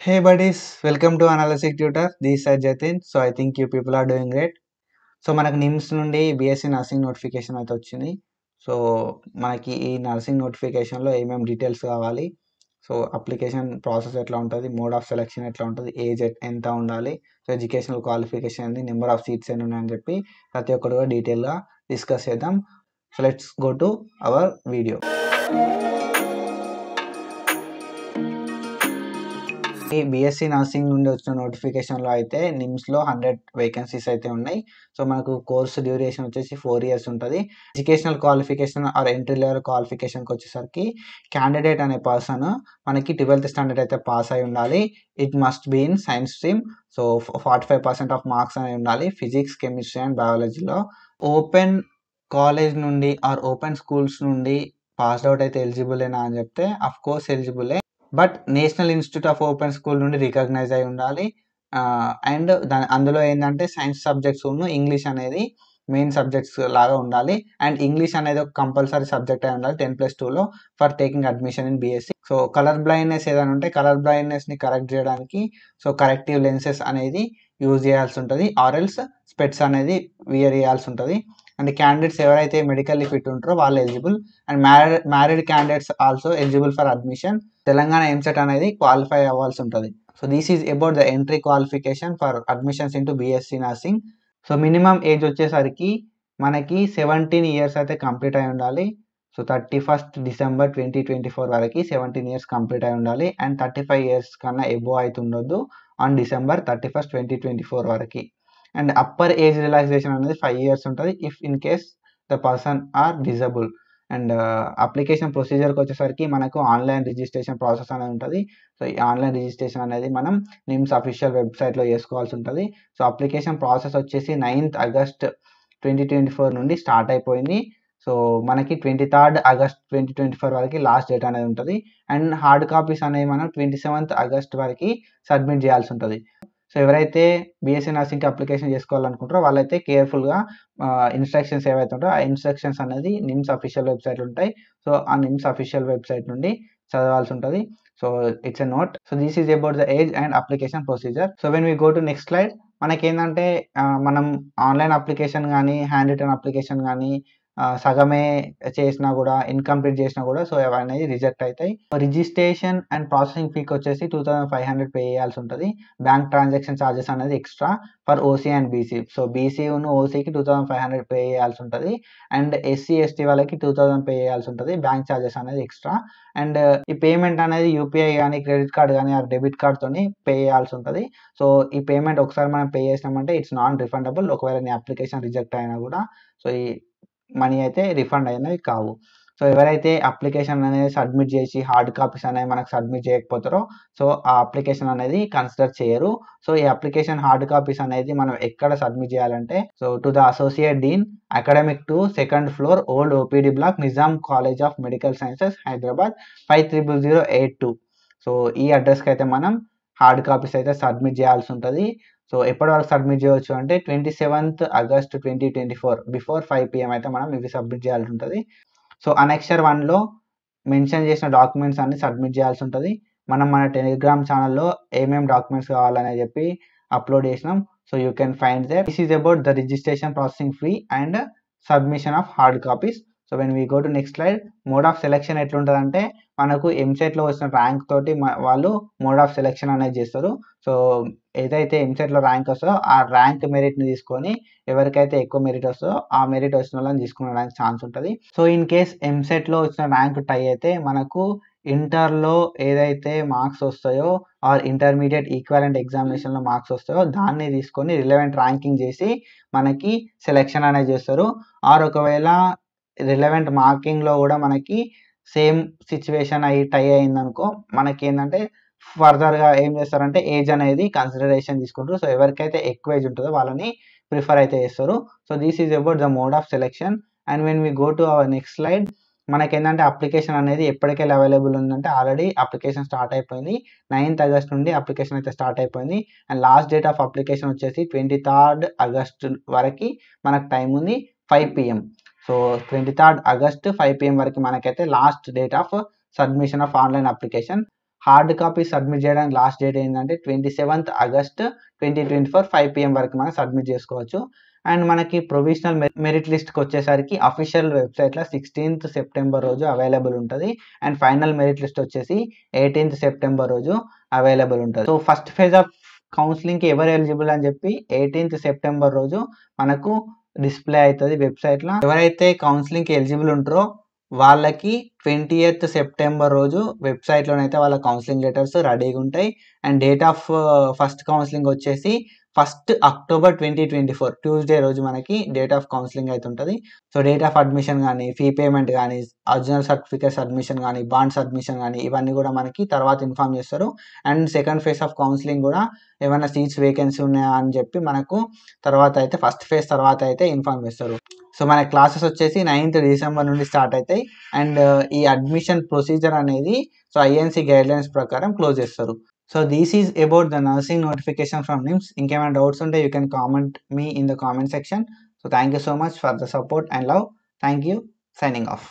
Hey buddies, welcome to Analytic Tutor. This is Jatin. So I think you people are doing great. So మనకు నిమ్స్ నుండి BSc nursing notification అయితే వచ్చింది. So మనకి ఈ nursing నోటిఫికేషన్లో ఏమేమి డీటెయిల్స్ కావాలి, సో అప్లికేషన్ ప్రాసెస్ ఎట్లా ఉంటుంది, మోడ్ ఆఫ్ సెలెక్షన్ ఎట్లా ఉంటుంది, ఏజ్ ఎంత ఉండాలి, సో ఎడ్యుకేషనల్ క్వాలిఫికేషన్ ఏంది, నెంబర్ ఆఫ్ సీట్స్ ఎన్ని ఉన్నాయని చెప్పి ప్రతి ఒక్కరు కూడా డీటెయిల్గా డిస్కస్ చేద్దాం. So let's go to our video. ఈ బీఎస్సీ నర్సింగ్ నుండి వచ్చిన నోటిఫికేషన్లో అయితే నిమ్స్లో 100 వేకెన్సీస్ అయితే ఉన్నాయి. సో మనకు కోర్సు డ్యూరేషన్ వచ్చేసి 4 years ఉంటుంది. Educational qualification or entry level క్వాలిఫికేషన్కి వచ్చేసరికి క్యాండిడేట్ అనే పర్సన్ మనకి 12th స్టాండర్డ్ అయితే పాస్ అయి ఉండాలి. It must be in science stream. So 45% of marks అనేవి ఉండాలి ఫిజిక్స్, కెమిస్ట్రీ అండ్ బయాలజీలో. ఓపెన్ కాలేజ్ నుండి ఆర్ ఓపెన్ స్కూల్స్ నుండి పాస్డ్ అవుట్ అయితే ఎలిజిబులేనా అని చెప్తే అఫ్ కోర్స్ ఎలిజిబులే, but national institute of open school నుండి రికగ్నైజ్ అయి ఉండాలి. అండ్ అందులో ఏంటంటే సైన్స్ సబ్జెక్ట్స్ ఇంగ్లీష్ అనేది మెయిన్ సబ్జెక్ట్స్ లాగా ఉండాలి. అండ్ ఇంగ్లీష్ అనేది ఒక కంపల్సరీ సబ్జెక్ట్ అయి ఉండాలి 10+2లో for taking admission in BSc. So colour blindness ఏదైనా ఉంటే కలర్ బ్లైండ్నెస్ని కరెక్ట్ చేయడానికి సో కరెక్టివ్ లెన్సెస్ అనేది యూజ్ చేయాల్సి ఉంటుంది, ఆర్ఎల్స్ స్పెట్స్ అనేది వియర్ చేయాల్సి ఉంటుంది. అండ్ క్యాండిడేట్స్ ఎవరైతే మెడికల్లీ ఫిట్ ఉంటారో వాళ్ళు eligible. And married candidates also eligible for admission. Telangana EAMCET అనేది క్వాలిఫై అవ్వాల్సి ఉంటుంది. So this is about the entry qualification for admissions into BSc nursing. So minimum age వచ్చేసరికి మనకి 17 years అయితే కంప్లీట్ అయి ఉండాలి. సో 31st December 2024 వరకు 17 years కంప్లీట్ అయి ఉండాలి. అండ్ 35 years కన్నా ఎబో అయితే ఉండొద్దు ఆన్ December 31st 2024 వరకు. అండ్ అప్పర్ ఏజ్ రిలాక్సేషన్ అనేది 5 years ఉంటుంది if in case the person are disable. And application ప్రొసీజర్కి వచ్చేసరికి మనకు ఆన్లైన్ రిజిస్ట్రేషన్ ప్రాసెస్ అనేది ఉంటుంది. సో ఈ ఆన్లైన్ రిజిస్ట్రేషన్ అనేది మనం నిమ్స్ అఫీషియల్ వెబ్సైట్లో చేసుకోవాల్సి ఉంటుంది. సో అప్లికేషన్ ప్రాసెస్ వచ్చేసి 9th August 2024 నుండి స్టార్ట్ అయిపోయింది. సో మనకి 23rd August 2024 వరకు లాస్ట్ డేట్ అనేది ఉంటుంది. అండ్ హార్డ్ కాపీస్ అనేవి మనం 27th August వరకు సబ్మిట్ చేయాల్సి ఉంటుంది. సో ఎవరైతే బీఎస్సీ నర్సింగ్కి అప్లికేషన్ చేసుకోవాలనుకుంటారో వాళ్ళైతే కేర్ఫుల్గా ఇన్స్ట్రక్షన్స్ ఏవైతే ఉంటాయో ఆ ఇన్స్ట్రక్షన్స్ అనేది నిమ్స్ అఫీషియల్ వెబ్సైట్లు ఉంటాయి. సో ఆ నిమ్స్ అఫీషియల్ వెబ్సైట్ నుండి చదవాల్సి ఉంటుంది. So it's a note. So this is about the age and application procedure. So when we go to next slide, మనకేంటంటే మనం ఆన్లైన్ అప్లికేషన్ కానీ హ్యాండ్ రిటర్న్ అప్లికేషన్ కానీ సగమే చేసినా కూడా ఇన్కంప్లీట్ చేసినా కూడా సో అవన్నీ రిజెక్ట్ అవుతాయి. రిజిస్ట్రేషన్ అండ్ ప్రాసెసింగ్ ఫీకి వచ్చేసి 2500 పే చేయాల్సి ఉంటుంది. బ్యాంక్ ట్రాన్సాక్షన్ ఛార్జెస్ అనేది extra for OC and BC. So బీసీను ఓసీకి 2500 పే చేయాల్సి ఉంటుంది. అండ్ ఎస్సీ ఎస్టీ వాళ్ళకి 2000 పే చేయాల్సి ఉంటుంది. బ్యాంక్ ఛార్జెస్ అనేది ఎక్స్ట్రా. అండ్ ఈ పేమెంట్ అనేది యూపీఐ కానీ క్రెడిట్ కార్డ్ కానీ ఆ డెబిట్ కార్డ్తోని పే చేయాల్సి ఉంటుంది. సో ఈ పేమెంట్ ఒకసారి మనం పే చేసినామంటే ఇట్స్ నాన్ రిఫండబుల్. ఒకవేళ నీ అప్లికేషన్ రిజెక్ట్ అయినా కూడా సో ఈ మనీ అయితే రిఫండ్ అయినవి కావు. సో ఎవరైతే అప్లికేషన్ అనేది సబ్మిట్ చేసి హార్డ్ కాపీస్ అనేవి మనకు సబ్మిట్ చేయకపోతారో సో ఆ అప్లికేషన్ అనేది కన్సిడర్ చేయరు. సో ఈ అప్లికేషన్ హార్డ్ కాపీస్ అనేది మనం ఎక్కడ సబ్మిట్ చేయాలంటే so to the associate dean academic 2 2nd floor old OPD block Nizam College of Medical Sciences Hyderabad 500082. So ఈ అడ్రస్కి అయితే మనం హార్డ్ కాపీస్ అయితే సబ్మిట్ చేయాల్సి ఉంటుంది. సో ఎప్పటి వరకు సబ్మిట్ చేయవచ్చు అంటే 27th August 2024 బిఫోర్ 5 PM అయితే మనం ఇవి సబ్మిట్ చేయాల్సి ఉంటుంది. సో అనెక్చర్ 1లో మెన్షన్ చేసిన డాక్యుమెంట్స్ అన్ని సబ్మిట్ చేయాల్సి ఉంటుంది. మనం మన టెలిగ్రామ్ ఛానల్లో ఏమేమి డాక్యుమెంట్స్ కావాలని చెప్పి అప్లోడ్ చేసినాం. So you can find there. This is about the registration processing fee and submission of hard copies. So when we go to next slide, mode of selection ఎట్లుంటుందంటే మనకు ఎంసెట్లో వచ్చిన ర్యాంక్ తోటి వాళ్ళు మోడ్ ఆఫ్ సెలెక్షన్ అనేది చేస్తారు. So ఏదైతే ఎంసెట్లో ర్యాంక్ వస్తుందో ఆ ర్యాంక్ మెరిట్ని తీసుకొని ఎవరికైతే ఎక్కువ మెరిట్ వస్తుందో ఆ మెరిట్ వచ్చిన వాళ్ళని తీసుకునేడానికి ఛాన్స్ ఉంటుంది. సో ఇన్ కేస్ ఎంసెట్లో వచ్చిన ర్యాంక్ టై అయితే మనకు ఇంటర్లో ఏదైతే మార్క్స్ వస్తాయో ఆర్ ఇంటర్మీడియట్ ఈక్వాలెంట్ ఎగ్జామినేషన్లో మార్క్స్ వస్తాయో దాన్ని తీసుకొని రిలవెంట్ ర్యాంకింగ్ చేసి మనకి సెలెక్షన్ అనేది చేస్తారు. ఆర్ ఒకవేళ రిలవెంట్ మార్కింగ్లో కూడా మనకి సేమ్ సిచ్యువేషన్ అయ్యి టై అయిందనుకో మనకి ఏంటంటే ఫర్దర్గా ఏం చేస్తారంటే ఏజ్ అనేది కన్సిడరేషన్ తీసుకుంటారు. సో ఎవరికైతే ఎక్కువ ఏజ్ ఉంటుందో వాళ్ళని ప్రిఫర్ అయితే చేస్తారు. So this is about the mode of selection. And when we go to our next slide, మనకేంటంటే అప్లికేషన్ అనేది ఎప్పటికెళ్ళి అవైలబుల్ ఉందంటే ఆల్రెడీ అప్లికేషన్ స్టార్ట్ అయిపోయింది. 9th August నుండి అప్లికేషన్ అయితే స్టార్ట్ అయిపోయింది. And last date of application వచ్చేసి 23rd August వరకు మనకు టైం ఉంది 5 PM. So 23rd August 5 PM వరకు మనకైతే last date of submission of online application. Hard copy submit చేయడానికి లాస్ట్ డేట్ ఏంటంటే 27th August 2024 5 PM వరకు మనం సబ్మిట్ చేసుకోవచ్చు. అండ్ మనకి ప్రొవిజనల్ మెరిట్ లిస్ట్కి వచ్చేసరికి అఫీషియల్ వెబ్సైట్లో 16th September రోజు అవైలబుల్ ఉంటుంది. అండ్ ఫైనల్ మెరిట్ లిస్ట్ వచ్చేసి 18th September రోజు అవైలబుల్ ఉంటుంది. సో ఫస్ట్ ఫేజ్ ఆఫ్ కౌన్సిలింగ్కి ఎవరు ఎలిజిబుల్ అని చెప్పి 18th September రోజు మనకు డిస్ప్లే అవుతుంది వెబ్సైట్లో. ఎవరైతే కౌన్సిలింగ్కి ఎలిజిబుల్ ఉంటారో వాళ్ళకి 20th September రోజు వెబ్సైట్లోనైతే వాళ్ళ కౌన్సిలింగ్ లెటర్స్ రెడీగా ఉంటాయి. And date of first counselling వచ్చేసి 1st October 2024 ట్యూస్డే రోజు మనకి డేట్ ఆఫ్ కౌన్సిలింగ్ అయితే ఉంటుంది. సో డేట్ ఆఫ్ అడ్మిషన్ కానీ, ఫీ పేమెంట్ కానీ, ఒరిజినల్ సర్టిఫికేట్ సబ్మిషన్ కానీ, బాండ్ సబ్మిషన్ కానీ ఇవన్నీ కూడా మనకి తర్వాత ఇన్ఫార్మ్ చేస్తారు. And second phase of counselling కూడా ఏమైనా సీట్స్ వేకెన్సీ ఉన్నాయా అని చెప్పి మనకు తర్వాత అయితే ఫస్ట్ ఫేజ్ తర్వాత అయితే ఇన్ఫార్మ్ చేస్తారు. సో మన క్లాసెస్ వచ్చేసి 9th December నుండి స్టార్ట్ అవుతాయి. అండ్ ఈ అడ్మిషన్ ప్రొసీజర్ అనేది సో INC గైడ్లైన్స్ ప్రకారం క్లోజ్ చేస్తారు. So this is about the nursing notification from NIMS. ఇంకేమైనా డౌట్స్ ఉంటే you can comment me in the comment section. So thank you so much for the support and love. Thank you. Signing off.